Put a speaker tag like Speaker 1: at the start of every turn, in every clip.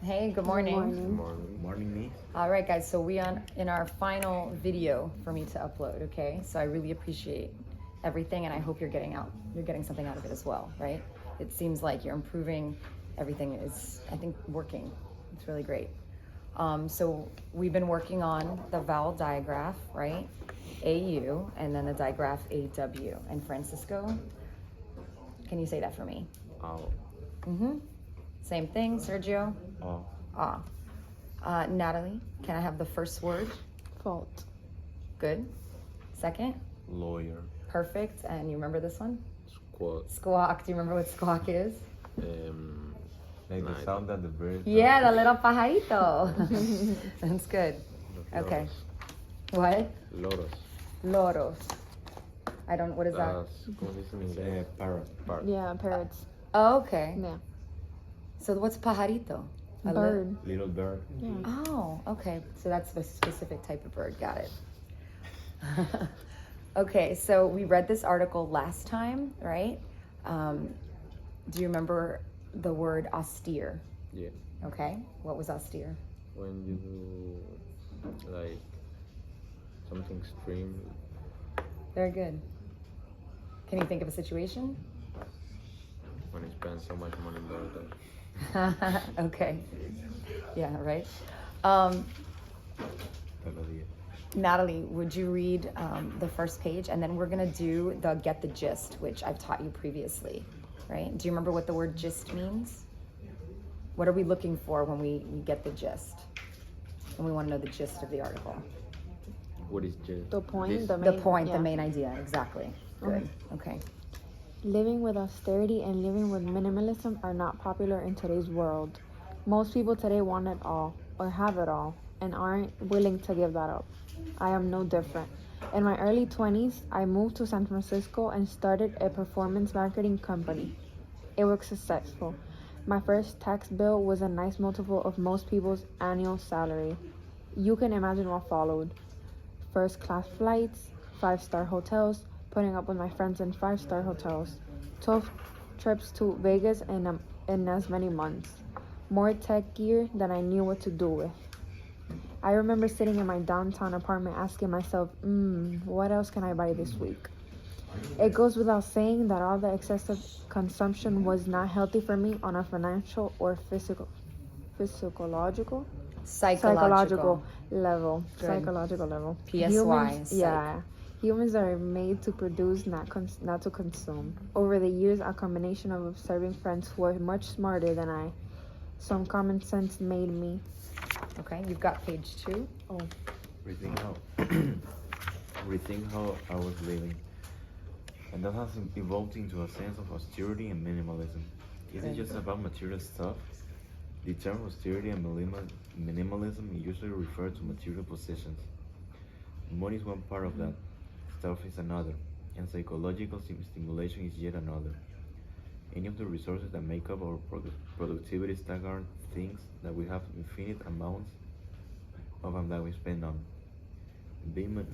Speaker 1: Hey, good morning.
Speaker 2: Good morning.
Speaker 3: Morning, me.
Speaker 1: All right, guys, so we on in our final video for me to upload, okay? So I really appreciate everything, and I hope you're getting something out of it as well, right? It seems like you're improving. Everything is, I think, working. It's really great. So we've been working on the vowel digraph, right? AU, and then the digraph AW. And Francisco, can you say that for me?
Speaker 3: Oh.
Speaker 1: Mm-hmm. Same thing, Sergio?
Speaker 3: Oh.
Speaker 1: Ah. Natalie, can I have the first word?
Speaker 2: Fault.
Speaker 1: Good. Second?
Speaker 3: Lawyer.
Speaker 1: Perfect. And you remember this one?
Speaker 3: Squad.
Speaker 1: Squawk. Do you remember what squawk is?
Speaker 3: Like the sound that the bird.
Speaker 1: Yeah, the little pajarito. That's good. Okay. What?
Speaker 3: Loros.
Speaker 1: Loros. What is that?
Speaker 3: ¿Cómo se dice en inglés? Parrot.
Speaker 2: Yeah, parrots.
Speaker 1: Oh, okay.
Speaker 2: Yeah.
Speaker 1: So what's pajarito? A
Speaker 2: Bird.
Speaker 3: Little bird.
Speaker 2: Yeah.
Speaker 1: Oh, okay. So that's the specific type of bird. Got it. Okay, so we read this article last time, right? Do you remember the word austere?
Speaker 3: Yeah.
Speaker 1: Okay. What was austere?
Speaker 3: When you do like something extreme.
Speaker 1: Very good. Can you think of a situation?
Speaker 3: When you spend so much money on that.
Speaker 1: Okay. Yeah, right.
Speaker 3: Melodía.
Speaker 1: Natalie, would you read the first page? And then we're going to do the get the gist, which I've taught you previously, right? Do you remember what the word gist means? What are we looking for when we get the gist? When we want to know the gist of the article?
Speaker 3: What is just
Speaker 2: The point,
Speaker 3: this?
Speaker 2: the
Speaker 1: The
Speaker 2: main,
Speaker 1: point,
Speaker 2: yeah.
Speaker 1: the main idea, exactly. Good. Okay.
Speaker 2: Living with austerity and living with minimalism are not popular in today's world. Most people today want it all, or have it all, and aren't willing to give that up. I am no different. In my early 20s, I moved to San Francisco and started a performance marketing company. It was successful. My first tax bill was a nice multiple of most people's annual salary. You can imagine what followed. First-class flights, 5-star hotels, putting up with my friends in 5-star hotels, 12 trips to Vegas in as many months, more tech gear than I knew what to do with. I remember sitting in my downtown apartment asking myself, what else can I buy this week? It goes without saying that all the excessive consumption was not healthy for me on a financial or psychological level.
Speaker 1: Good.
Speaker 2: Psychological level.
Speaker 1: PSY.
Speaker 2: Humans are made to produce, not to consume. Over the years, a combination of observing friends who are much smarter than I, some common sense made me.
Speaker 1: Okay, you've got page 2.
Speaker 2: Oh,
Speaker 3: Rethink how I was living. And that has evolved into a sense of austerity and minimalism. Is it just about material stuff? The term austerity and minimalism usually refer to material possessions. Money is one part of that, stuff is another, and psychological stimulation is yet another. Any of the resources that make up our productivity stack are things that we have infinite amounts of and that we spend on. Being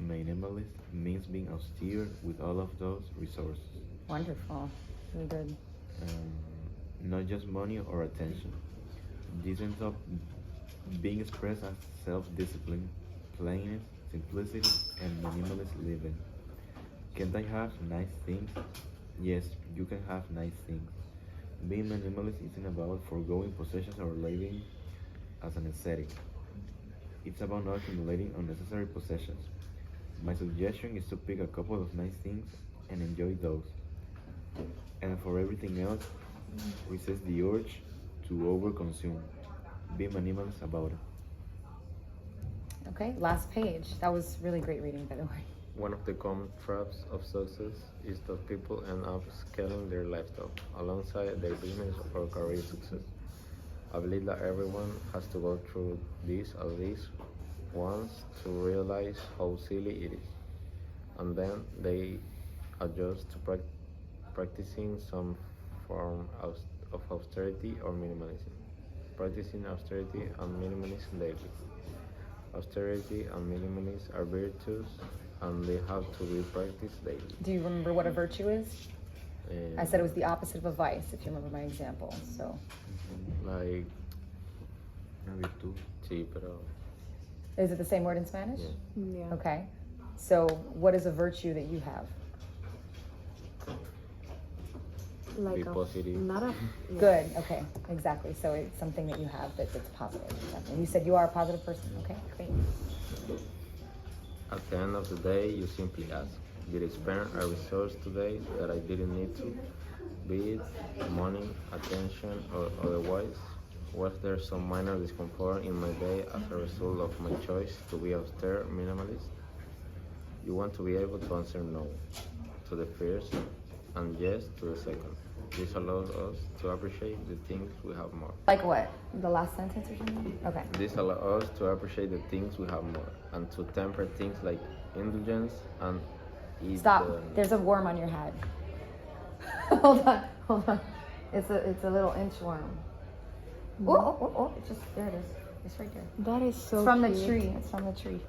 Speaker 3: minimalist means being austere with all of those resources.
Speaker 1: Wonderful. Really good.
Speaker 3: Not just money or attention. This ends up being expressed as self-discipline, plainness, simplicity, and minimalist living. Can't I have nice things? Yes, you can have nice things. Being minimalist isn't about foregoing possessions or living as an ascetic. It's about not accumulating unnecessary possessions. My suggestion is to pick a couple of nice things and enjoy those. And for everything else, resist the urge to overconsume. Be minimalist about it.
Speaker 1: Okay, last page. That was really great reading, by the way.
Speaker 4: One of the common traps of success is that people end up scaling their lifestyle alongside their business or career success. I believe that everyone has to go through this at least once to realize how silly it is, and then they adjust to practicing some form of austerity or minimalism. Practicing austerity and minimalism daily. Austerity and minimalism are virtues, and they have to be practiced daily.
Speaker 1: Do you remember what a virtue is? I said it was the opposite of a vice, if you remember my example. So
Speaker 4: Like
Speaker 3: virtud.
Speaker 4: Sí, pero
Speaker 1: Is it the same word in Spanish?
Speaker 4: yeah.
Speaker 2: Yeah.
Speaker 1: Okay. So what is a virtue that you have?
Speaker 2: Like
Speaker 4: Be positive.
Speaker 2: Not a. Yeah.
Speaker 1: Good. Okay. Exactly. So it's something that you have that's positive. Exactly. You said you are a positive person. Okay. Great.
Speaker 4: At the end of the day, you simply ask, did I spend a resource today that I didn't need to? Be it money, attention, or otherwise? Was there some minor discomfort in my day as a result of my choice to be austere minimalist? You want to be able to answer no to the first and yes to the second. This allows us to appreciate the things we have more.
Speaker 1: Like what? The last sentence or something? Okay.
Speaker 4: This allows us to appreciate the things we have more and to temper things like indulgence and
Speaker 1: Stop. There's a worm on your head. Hold on. Hold on. It's a little inchworm. Oh, oh, oh, oh. It's just, there it is. It's right there.
Speaker 2: That is so
Speaker 1: It's from the
Speaker 2: cute.
Speaker 1: tree. It's from the tree.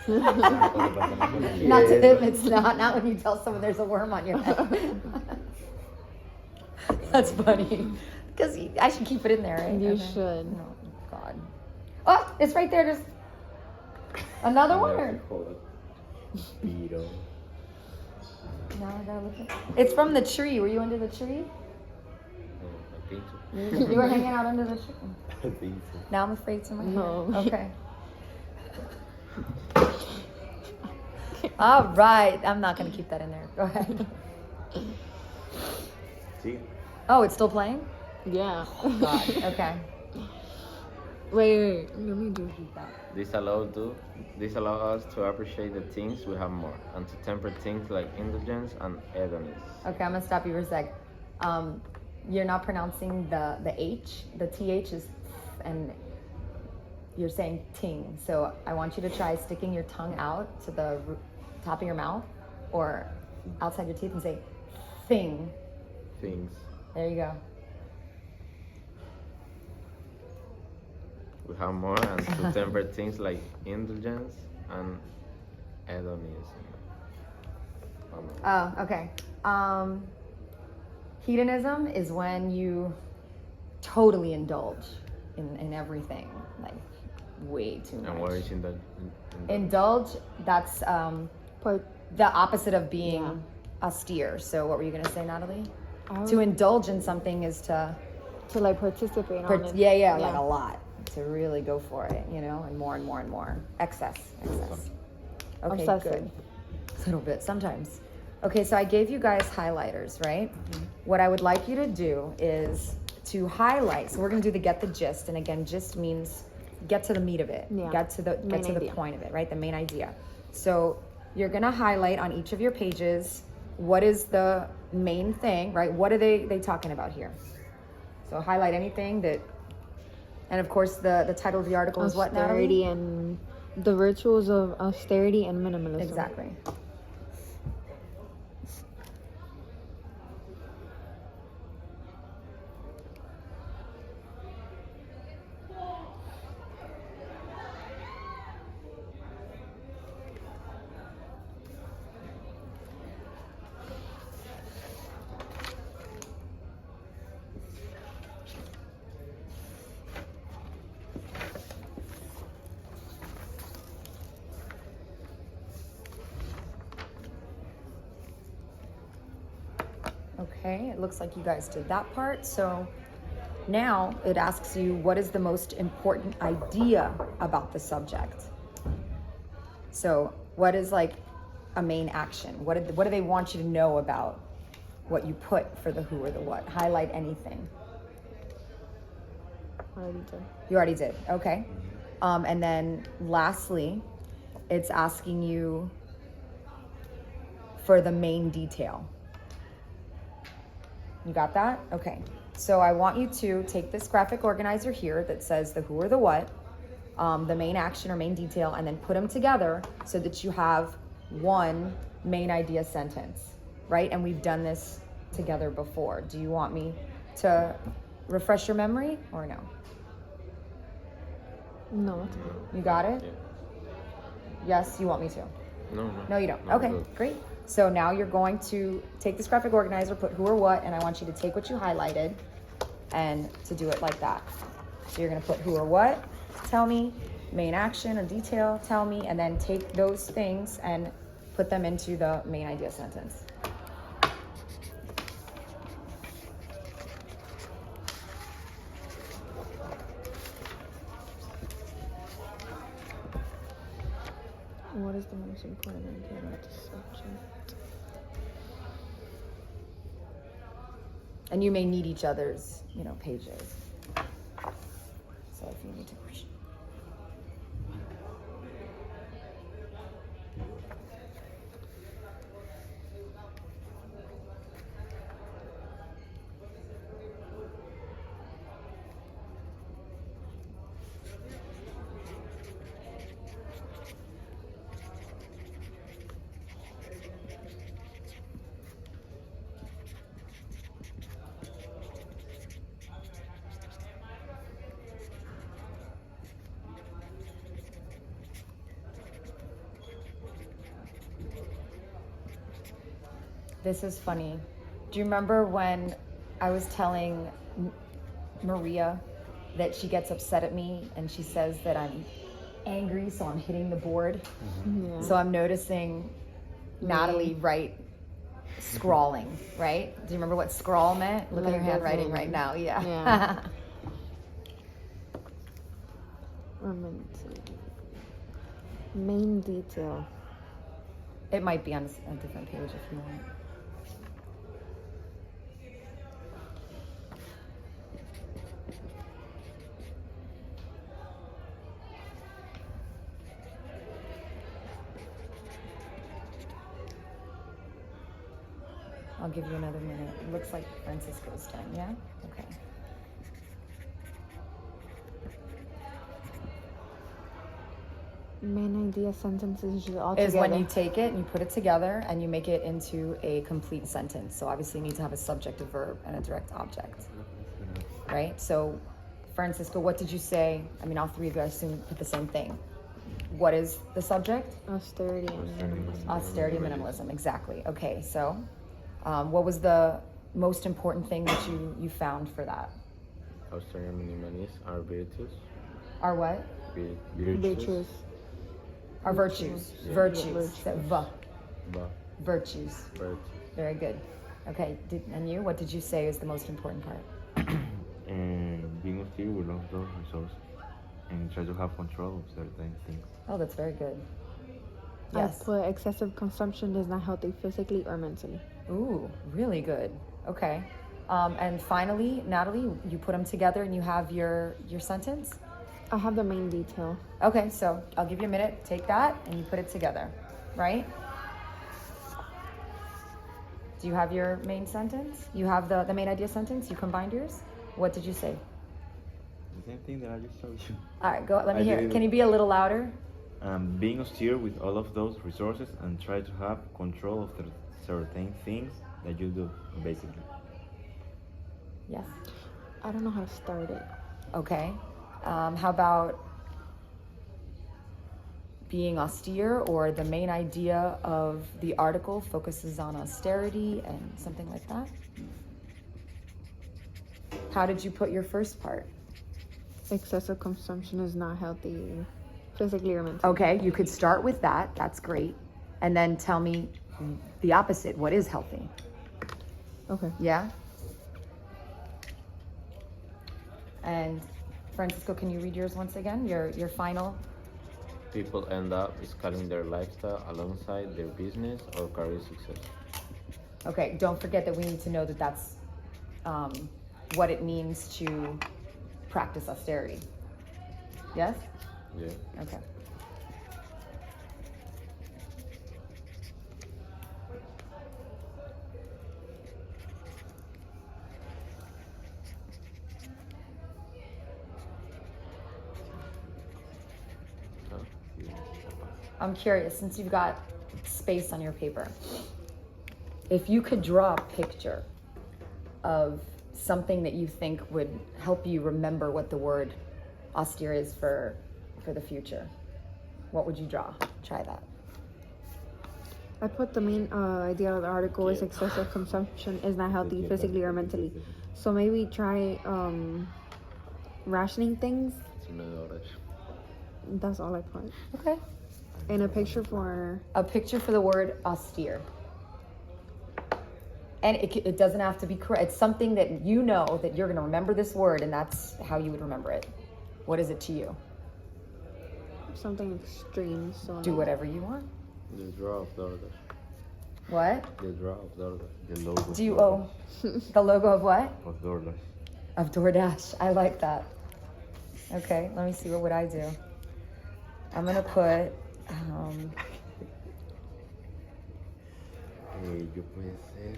Speaker 3: Yeah.
Speaker 1: Not to him, it's not when you tell someone there's a worm on your head. That's funny. Because I should keep it in there, right?
Speaker 2: You
Speaker 1: Okay.
Speaker 2: should.
Speaker 1: No, God. Oh, it's right there. Just another word.
Speaker 3: Piro.
Speaker 1: Now I gotta look at. It's from the tree. Were you under the tree?
Speaker 4: I think so.
Speaker 1: You were hanging out under the tree.
Speaker 3: I think so.
Speaker 1: Now I'm afraid to my
Speaker 2: No.
Speaker 1: Okay. All right. I'm not gonna keep that in there. Go ahead.
Speaker 3: See?
Speaker 1: Oh, it's still playing?
Speaker 2: Yeah.
Speaker 1: God. Okay.
Speaker 2: Wait. Let me do.
Speaker 4: This allows us to appreciate the things we have more and to temper things like indulgence and hedonists.
Speaker 1: Okay, I'm gonna stop you for a sec. You're not pronouncing the H. The TH is and you're saying ting. So I want you to try sticking your tongue out to the top of your mouth or outside your teeth and say thing.
Speaker 4: Things
Speaker 1: There you go.
Speaker 4: we have more and to temper things like indulgence and hedonism.
Speaker 1: Oh, okay. Hedonism is when you totally indulge in everything, like way too much.
Speaker 4: And what is in that?
Speaker 1: Indulge, that's
Speaker 2: Part.
Speaker 1: the opposite of being austere. So what were you gonna say, Natalie?
Speaker 2: I
Speaker 1: To
Speaker 2: would-
Speaker 1: indulge in something is to,
Speaker 2: to like participate on it.
Speaker 1: yeah, like a lot. To really go for it, you know, and more and more and more. Excess. Okay,
Speaker 2: Obsessive.
Speaker 1: good. A little bit, sometimes. Okay, so I gave you guys highlighters, right? What I would like you to do is to highlight. So we're gonna do the get the gist, and again, gist means get to the meat of it.
Speaker 2: Yeah.
Speaker 1: Get to the
Speaker 2: Main idea.
Speaker 1: point of it, right? The main idea. So you're gonna highlight on each of your pages what is the main thing, right? What are they talking about here? So highlight anything that, and of course the title of the article is what,
Speaker 2: Austerity
Speaker 1: Natalie?
Speaker 2: and the virtues of austerity and minimalism.
Speaker 1: Exactly. Okay, it looks like you guys did that part. So now it asks you, what is the most important idea about the subject? So what is like a main action? What do they want you to know about what you put for the who or the what? Highlight anything.
Speaker 2: Already did.
Speaker 1: You already did, okay. And then lastly, it's asking you for the main detail. You got that? Okay. So I want you to take this graphic organizer here that says the who or the what, the main action or main detail, and then put them together so that you have one main idea sentence, right? And we've done this together before. Do you want me to refresh your memory or no?
Speaker 2: No, it's
Speaker 1: You got it?
Speaker 4: Yeah.
Speaker 1: Yes, you want me to?
Speaker 4: No.
Speaker 1: No, you don't.
Speaker 4: No,
Speaker 1: Okay,
Speaker 4: good.
Speaker 1: great. So now you're going to take this graphic organizer, put who or what, and I want you to take what you highlighted and to do it like that. So you're going to put who or what, tell me, main action or detail, tell me, and then take those things and put them into the main idea sentence.
Speaker 2: What is the most important idea about the subject?
Speaker 1: And you may need each other's, pages. So if you need to push. This is funny. Do you remember when I was telling Maria that she gets upset at me and she says that I'm angry, so I'm hitting the board?
Speaker 2: Yeah.
Speaker 1: So I'm noticing Natalie write scrawling, right? Do you remember what scrawl meant? Look at her handwriting right now. Yeah.
Speaker 2: Main detail.
Speaker 1: It might be on a different page if you want. I'll give you another minute. It looks like Francisco's done, yeah? Okay.
Speaker 2: Main idea sentences all
Speaker 1: Is
Speaker 2: together.
Speaker 1: when you take it and you put it together and you make it into a complete sentence. So obviously you need to have a subject, a verb, and a direct object, right? So Francisco, what did you say? I mean, all three of you, I assume, put the same thing. What is the subject?
Speaker 2: Austerity and minimalism.
Speaker 1: Austerity, minimalism, exactly. Okay, so what was the most important thing that you found for that?
Speaker 4: Austerity and minimalism are virtues.
Speaker 1: Are what?
Speaker 2: Virtues.
Speaker 1: Are virtues.
Speaker 4: Yeah.
Speaker 1: Virtues.
Speaker 2: Yeah,
Speaker 1: Virtues.
Speaker 4: Virtues.
Speaker 1: Very good. Okay, and you? What did you say is the most important part?
Speaker 3: And being austere with all those resources and try to have control of certain things.
Speaker 1: Oh, that's very good. Yes.
Speaker 2: I put excessive consumption is not healthy physically or mentally.
Speaker 1: Ooh, really good. Okay. And finally, Natalie, you put them together and you have your sentence?
Speaker 2: I have the main detail.
Speaker 1: Okay, so I'll give you a minute. Take that and you put it together, right? Do you have your main sentence? You have the main idea sentence? You combined yours? What did you say?
Speaker 3: The same thing that I just told you.
Speaker 1: All right, go. Let me
Speaker 3: I
Speaker 1: hear.
Speaker 3: did.
Speaker 1: Can you be a little louder?
Speaker 3: Being austere with all of those resources and try to have control of the certain things that you do, basically.
Speaker 1: Yes.
Speaker 2: I don't know how to start it.
Speaker 1: Okay. How about being austere, or the main idea of the article focuses on austerity and something like that? How did you put your first part?
Speaker 2: Excessive consumption is not healthy physically or mentally.
Speaker 1: Okay, you could start with that. That's great. And then tell me the opposite. What is healthy?
Speaker 2: Okay.
Speaker 1: Yeah? And Francisco, can you read yours once again? Your final?
Speaker 4: People end up scaling their lifestyle alongside their business or career success.
Speaker 1: Okay, don't forget that we need to know that that's what it means to practice austerity. Yes?
Speaker 4: Yeah.
Speaker 1: Okay. I'm curious, since you've got space on your paper, if you could draw a picture of something that you think would help you remember what the word austere is for the future, what would you draw? Try that.
Speaker 2: I put the main idea of the article is excessive consumption is not healthy physically or mentally. So maybe try rationing things.
Speaker 4: Sonadoras.
Speaker 2: That's all I put.
Speaker 1: Okay.
Speaker 2: And a picture for
Speaker 1: A picture for the word austere. And it doesn't have to be correct. It's something that you know that you're going to remember this word, and that's how you would remember it. What is it to you?
Speaker 2: something extreme. So
Speaker 1: Do whatever you want.
Speaker 4: The draw of Dordas.
Speaker 1: What?
Speaker 4: The draw of Dordas.
Speaker 3: The logo.
Speaker 1: Do you owe the logo of what?
Speaker 3: Of DoorDash.
Speaker 1: Of DoorDash. I like that. Okay, let me see. What would I do? I'm gonna put.
Speaker 3: Yo puede ser.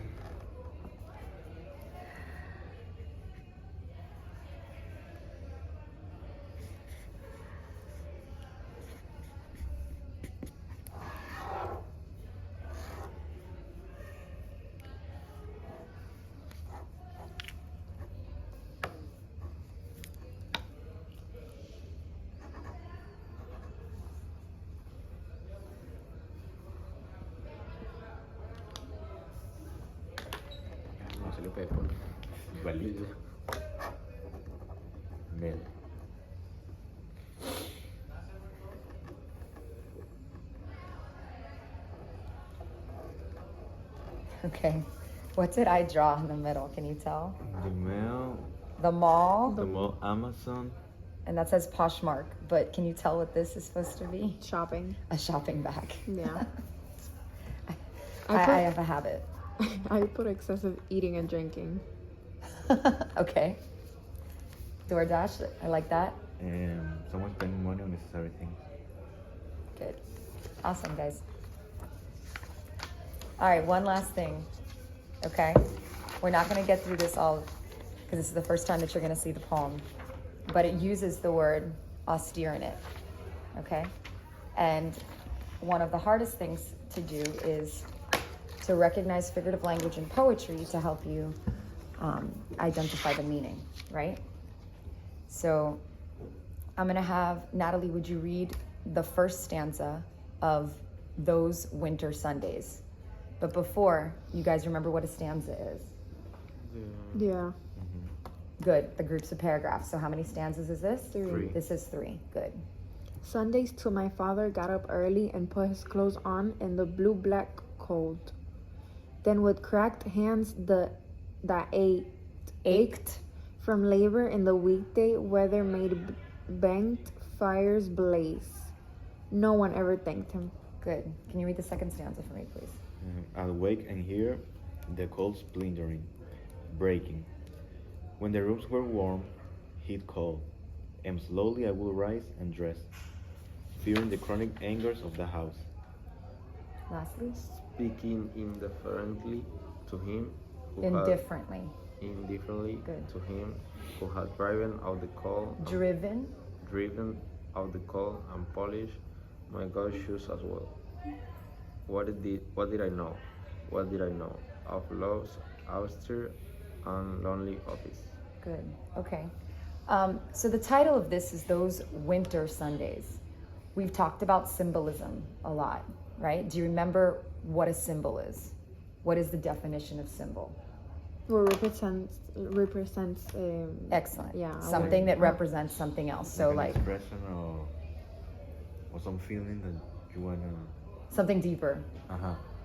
Speaker 4: No se le puede poner.
Speaker 3: Igualito. Nel.
Speaker 1: Okay, what did I draw in the middle? Can you tell?
Speaker 3: The mail.
Speaker 1: The mall,
Speaker 3: The mall. Amazon.
Speaker 1: and that says Poshmark. But can you tell what this is supposed to be?
Speaker 2: shopping.
Speaker 1: A shopping bag.
Speaker 2: Yeah.
Speaker 1: I have a habit.
Speaker 2: I put excessive eating and drinking.
Speaker 1: Okay. DoorDash, I like that.
Speaker 3: Someone spending money on necessary things.
Speaker 1: Good. Awesome, guys. All right, one last thing. Okay? We're not going to get through this all because this is the first time that you're going to see the poem. But it uses the word austere in it. Okay? And one of the hardest things to do is to recognize figurative language in poetry to help you identify the meaning, right? So I'm going to have, Natalie, would you read the first stanza of Those Winter Sundays? But before, you guys remember what a stanza is?
Speaker 2: Yeah.
Speaker 1: Good, the groups of paragraphs. So how many stanzas is this?
Speaker 3: Three.
Speaker 1: This is 3, good.
Speaker 2: Sundays till my father got up early and put his clothes on in the blue-black cold. Then with cracked hands that ached from labor in the weekday weather made banked fires blaze. No one ever thanked him.
Speaker 1: Good. Can you read the second stanza for me, please?
Speaker 3: I'll wake and hear the cold splintering, breaking. When the rooms were warm, heat cold, and slowly I will rise and dress, fearing the chronic angers of the house.
Speaker 1: Lastly?
Speaker 4: Speaking indifferently to him who
Speaker 1: Indifferently.
Speaker 4: indifferently
Speaker 1: Good.
Speaker 4: to him who had driven out the coal,
Speaker 1: Driven.
Speaker 4: driven out the coal and polished my God's shoes as well. What did I know? What did I know of love's austere and lonely office?
Speaker 1: Good. Okay. So the title of this is Those Winter Sundays. We've talked about symbolism a lot, right? Do you remember what a symbol is? What is the definition of symbol?
Speaker 2: Well, represents
Speaker 1: Excellent.
Speaker 2: Yeah,
Speaker 1: Something that represents something else. So
Speaker 3: an
Speaker 1: like
Speaker 3: expression or some feeling that you wanna.
Speaker 1: something deeper.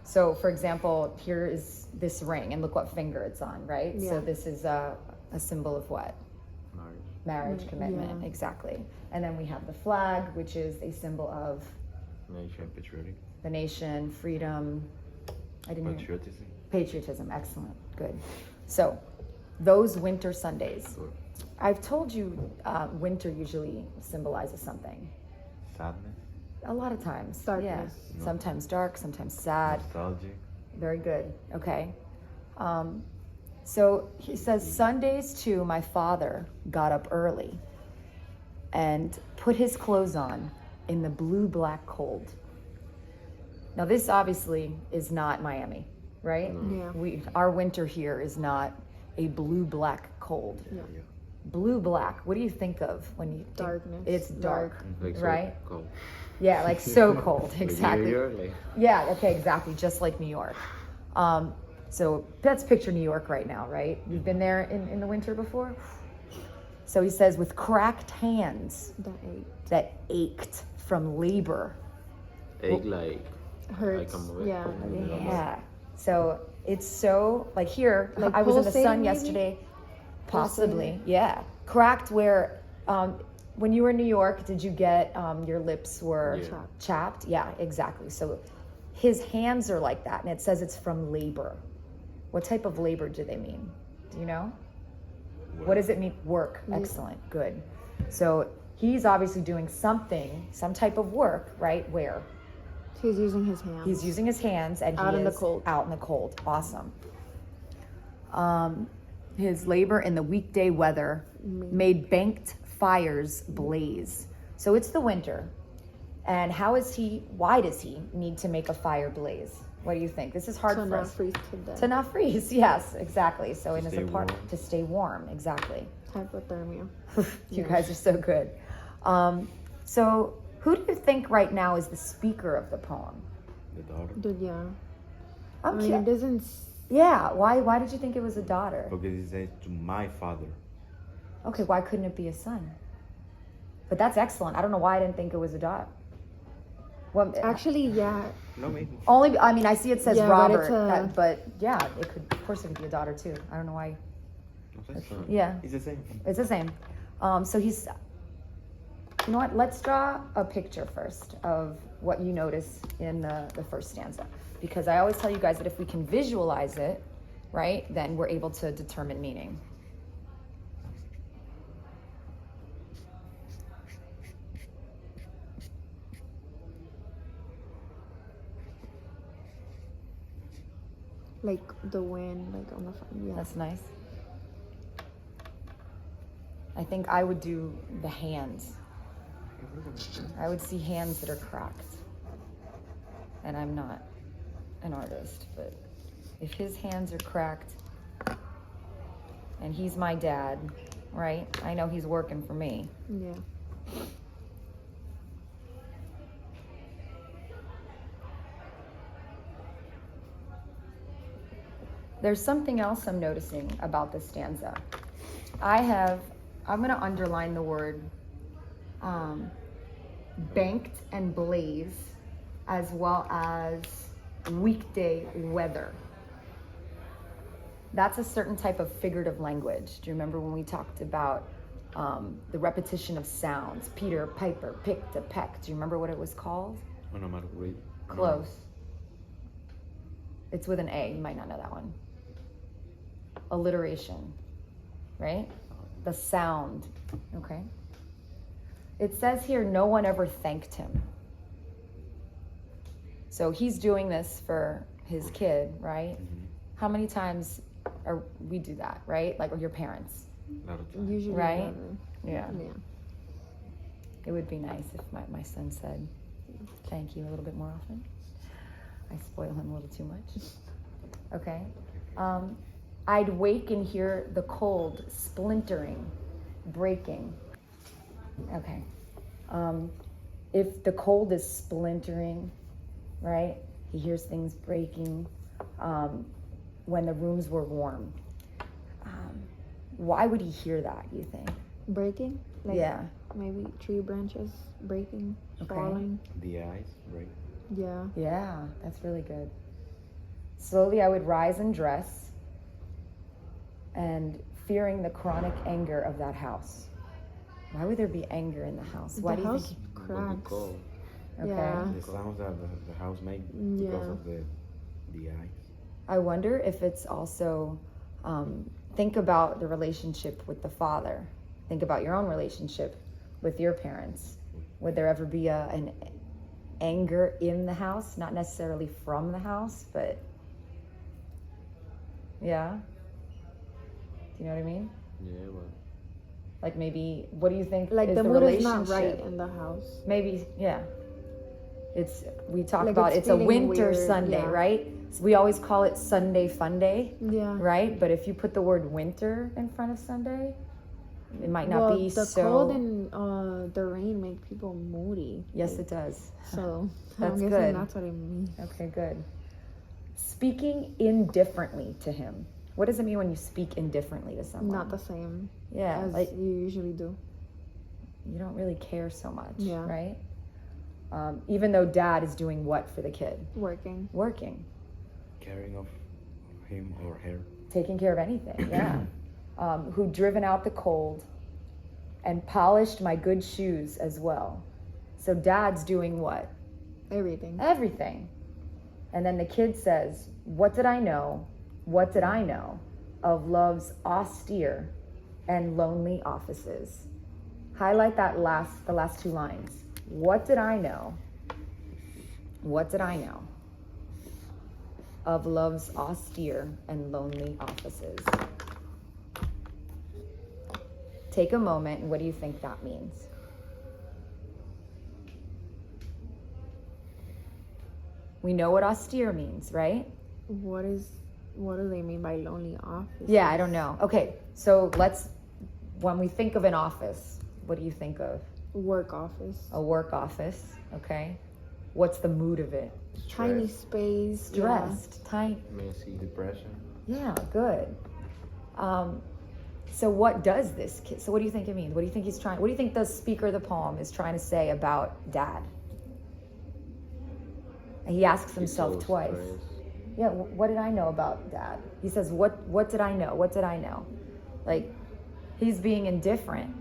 Speaker 1: So for example, here is this ring and look what finger it's on, right? So
Speaker 2: Yeah.
Speaker 1: this is a symbol of what? Marriage, commitment,
Speaker 2: Yeah.
Speaker 1: exactly. And then we have the flag, which is a symbol of
Speaker 3: Nation, patriotic.
Speaker 1: the nation, freedom.
Speaker 3: Patriotism.
Speaker 1: Patriotism, excellent, good. So, those winter Sundays. I've told you winter usually symbolizes something.
Speaker 3: Sadness.
Speaker 1: A lot of times,
Speaker 2: Darkness.
Speaker 1: yeah. Sometimes dark, sometimes sad.
Speaker 3: Nostalgic.
Speaker 1: Very good, okay. So he says, Sundays too, my father got up early and put his clothes on in the blue-black cold. Now this obviously is not Miami, right?
Speaker 2: Yeah.
Speaker 1: Our winter here is not a blue-black cold.
Speaker 2: Yeah.
Speaker 1: Blue-black, what do you think of when you think?
Speaker 2: Darkness.
Speaker 1: It's dark,
Speaker 4: Like so
Speaker 1: right?
Speaker 4: cold.
Speaker 1: Yeah, like so cold,
Speaker 4: Like
Speaker 1: exactly.
Speaker 4: New York, like,
Speaker 1: Yeah, okay, exactly, just like New York. So let's picture New York right now, right? You've been there in the winter before? So he says, with cracked hands
Speaker 2: That ache.
Speaker 1: that ached from labor.
Speaker 4: Ache like
Speaker 2: Hurts.
Speaker 4: I move it.
Speaker 2: Yeah.
Speaker 1: Yeah. So it's so, like here,
Speaker 2: Like
Speaker 1: I was in the
Speaker 2: pulsating,
Speaker 1: sun
Speaker 2: maybe?
Speaker 1: yesterday. Possibly,
Speaker 2: Pulsating?
Speaker 1: yeah. Cracked where, when you were in New York, did you get your lips were
Speaker 4: Yeah.
Speaker 1: chapped? Yeah, exactly. So his hands are like that, and it says it's from labor. What type of labor do they mean? Do you know? What does it mean? Work. Excellent. Good. So he's obviously doing something, some type of work, right? Where?
Speaker 2: He's using his hands.
Speaker 1: He's using his hands, and
Speaker 2: Out
Speaker 1: he
Speaker 2: in the
Speaker 1: is
Speaker 2: cold.
Speaker 1: out in the cold. Awesome. His labor in the weekday weather made banked fires blaze. So it's the winter. And why does he need to make a fire blaze? What do you think? This is hard
Speaker 2: to
Speaker 1: for
Speaker 2: not
Speaker 1: us.
Speaker 2: freeze to death.
Speaker 1: To not freeze, yes, exactly. So in his
Speaker 3: stay
Speaker 1: apartment,
Speaker 3: warm.
Speaker 1: to stay warm, exactly.
Speaker 2: Hypothermia.
Speaker 1: You guys are so good. So who do you think right now is the speaker of the poem?
Speaker 3: The daughter.
Speaker 2: Dude, yeah.
Speaker 1: I'm
Speaker 2: I mean, it doesn't.
Speaker 1: Yeah, why did you think it was a daughter?
Speaker 3: Because he says to my father.
Speaker 1: Okay, why couldn't it be a son? But that's excellent. I don't know why I didn't think it was a daughter. Well,
Speaker 2: Actually, yeah.
Speaker 3: No, maybe.
Speaker 1: only, I mean, I see it says
Speaker 2: Yeah, but
Speaker 1: Robert,
Speaker 2: it's a-
Speaker 1: but yeah, it could, of course, it could be a daughter too. I don't know why.
Speaker 3: No sé.
Speaker 1: Yeah,
Speaker 3: It's the same.
Speaker 1: it's the same. So he's, you know what? Let's draw a picture first of what you notice in the first stanza, because I always tell you guys that if we can visualize it, right, then we're able to determine meaning.
Speaker 2: Like the wind, like on the front. Yeah.
Speaker 1: That's nice. I think I would do the hands. I would see hands that are cracked. And I'm not an artist, but if his hands are cracked and he's my dad, right? I know he's working for me.
Speaker 2: Yeah.
Speaker 1: There's something else I'm noticing about this stanza. I'm gonna underline the word banked and blaze, as well as weekday weather. That's a certain type of figurative language. Do you remember when we talked about the repetition of sounds? Peter, Piper, pick to peck. Do you remember what it was called?
Speaker 3: Onomatopoeia.
Speaker 1: Close. It's with an A. You might not know that one. Alliteration, right? The sound, okay? It says here, no one ever thanked him. So he's doing this for his kid, right?
Speaker 3: Mhm.
Speaker 1: How many times we do that, right? Like with your parents,
Speaker 3: A lot of times.
Speaker 2: Usually.
Speaker 1: right?
Speaker 2: Yeah.
Speaker 1: Yeah. It would be nice if my son said thank you a little bit more often. I spoil him a little too much. Okay. I'd wake and hear the cold splintering, breaking. Okay. If the cold is splintering, right? He hears things breaking when the rooms were warm. Why would he hear that, you think?
Speaker 2: Breaking? Like
Speaker 1: Yeah.
Speaker 2: maybe tree branches breaking,
Speaker 1: Okay.
Speaker 2: falling.
Speaker 3: The eyes, right?
Speaker 2: Yeah.
Speaker 1: Yeah, that's really good. Slowly I would rise and dress, and fearing the chronic anger of that house. Why would there be anger in the house? Why
Speaker 2: The
Speaker 1: do you
Speaker 2: house
Speaker 1: think?
Speaker 3: Would be
Speaker 2: cracks.
Speaker 3: cold.
Speaker 1: Okay.
Speaker 2: Yeah.
Speaker 3: The sounds that the house make
Speaker 2: Yeah.
Speaker 3: because of the eyes.
Speaker 1: I wonder if it's also, think about the relationship with the father. Think about your own relationship with your parents. Would there ever be an anger in the house? Not necessarily from the house, but yeah. Do you know what I mean?
Speaker 4: Yeah, well,
Speaker 1: Like maybe, what do you think
Speaker 2: Like
Speaker 1: is
Speaker 2: the
Speaker 1: the
Speaker 2: mood is
Speaker 1: relationship?
Speaker 2: not right in the house.
Speaker 1: Maybe, yeah. We talk
Speaker 2: Like
Speaker 1: about
Speaker 2: it's
Speaker 1: it's a
Speaker 2: feeling
Speaker 1: winter
Speaker 2: weird,
Speaker 1: Sunday,
Speaker 2: yeah.
Speaker 1: right? So we always call it Sunday Fun Day,
Speaker 2: Yeah.
Speaker 1: right? But if you put the word winter in front of Sunday, it might not
Speaker 2: Well,
Speaker 1: be
Speaker 2: the
Speaker 1: so.
Speaker 2: cold and the rain make people moody.
Speaker 1: Yes, it does.
Speaker 2: So
Speaker 1: That's
Speaker 2: I'm guessing
Speaker 1: good.
Speaker 2: that's what it means.
Speaker 1: Okay, good. Speaking indifferently to him. What does it mean when you speak indifferently to someone?
Speaker 2: Not the same
Speaker 1: Yeah,
Speaker 2: as
Speaker 1: like
Speaker 2: you usually do.
Speaker 1: you don't really care so much,
Speaker 2: Yeah.
Speaker 1: right? Even though dad is doing what for the kid?
Speaker 2: Working.
Speaker 1: Working,
Speaker 3: Caring of him or her.
Speaker 1: taking care of anything, yeah. Who driven out the cold and polished my good shoes as well. So dad's doing what?
Speaker 2: Everything.
Speaker 1: Everything. And then the kid says, what did I know? What did I know of love's austere and lonely offices? Highlight the last two lines. What did I know? What did I know of love's austere and lonely offices? Take a moment, and what do you think that means? We know what austere means, right?
Speaker 2: What do they mean by lonely office?
Speaker 1: Yeah, I don't know. Okay, so when we think of an office, what do you think of?
Speaker 2: Work office.
Speaker 1: A work office, okay? What's the mood of it?
Speaker 2: Tiny space.
Speaker 1: Stressed, tight.
Speaker 4: Messy.
Speaker 3: Depression.
Speaker 1: Yeah, good. So what does this kid, so what do you think it means? What do you think the speaker of the poem is trying to say about dad? He asks himself
Speaker 4: He's so
Speaker 1: twice.
Speaker 4: stressed.
Speaker 1: Yeah, what did I know about dad? He says, what did I know? What did I know? Like, he's being indifferent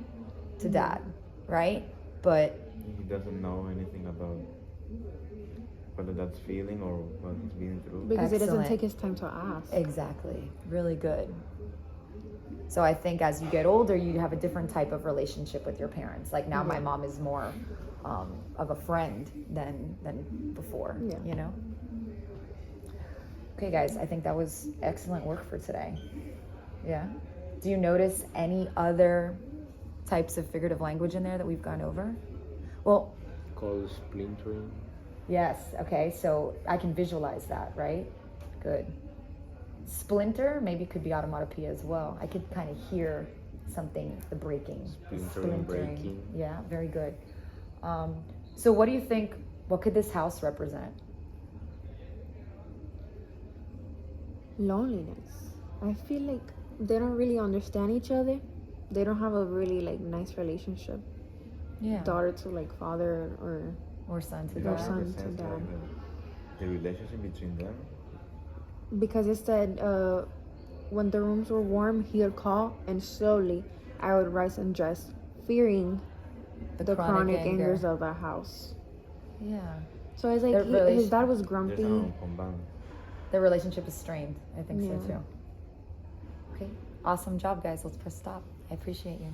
Speaker 1: to dad, right? But
Speaker 3: He doesn't know anything about whether that's feeling or what he's been through.
Speaker 2: Because he doesn't
Speaker 1: Excellent.
Speaker 2: take his time to ask.
Speaker 1: exactly, really good. So I think as you get older, you have a different type of relationship with your parents. Like now my mom is more of a friend than before,
Speaker 2: Yeah.
Speaker 1: you know? Okay, guys, I think that was excellent work for today. Yeah? Do you notice any other types of figurative language in there that we've gone over? Well,
Speaker 4: Called splintering.
Speaker 1: yes, okay, so I can visualize that, right? Good. Splinter maybe could be automatopoeia as well. I could kind of hear something, the breaking.
Speaker 4: Splintering, breaking.
Speaker 1: Yeah, very good. So what do you think, what could this house represent?
Speaker 2: Loneliness. I feel like they don't really understand each other. They don't have a really like nice relationship.
Speaker 1: Yeah.
Speaker 2: Daughter to like father
Speaker 1: Or son to
Speaker 3: You
Speaker 2: Or
Speaker 3: know,
Speaker 1: dad.
Speaker 2: son.
Speaker 3: in the
Speaker 2: to
Speaker 3: sense
Speaker 2: dad.
Speaker 3: like the relationship between them.
Speaker 2: because it said when the rooms were warm he would call and slowly I would rise and dress, fearing the chronic
Speaker 1: anger.
Speaker 2: angers of the house.
Speaker 1: Yeah.
Speaker 2: So it's like
Speaker 1: Their
Speaker 2: his dad was
Speaker 3: There's
Speaker 2: grumpy.
Speaker 3: combined.
Speaker 1: Their relationship is strained. I think so
Speaker 2: Yeah.
Speaker 1: too. Okay. Awesome job, guys. Let's press stop. I appreciate you.